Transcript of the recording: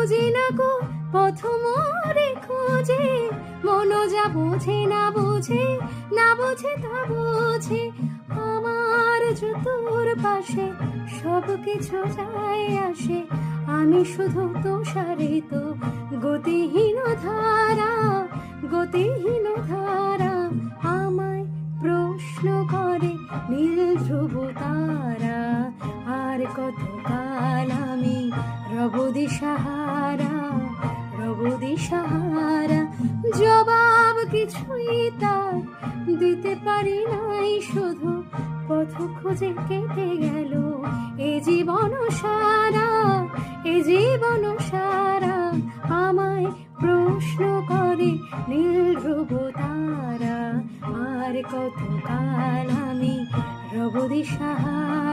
বুঝি না গো পথ মোরে খোঁজে, মন যা বোঝে না বোঝে, না বোঝে তা বোঝে। আমার জুতোর পাশে সব কিছু যায় আসে, আমি শুধু তুষারিত গতিহীন ধারা, গতিহীন ধারা। আমায় প্রশ্ন করে নীল ধ্রুব তারা, আর কতকাল আমি রব দিশাহারা, রব দিশাহারা। জবাব কিছুই তার দিতে পারি নাই, শুধু পথ খুঁজে কেটে গেল এ জীবন সারা, এ জীবন সারা। আমায় প্রশ্ন করে নীল ধ্রুব তারা, আর কতকাল আমি রব দিশাহারা।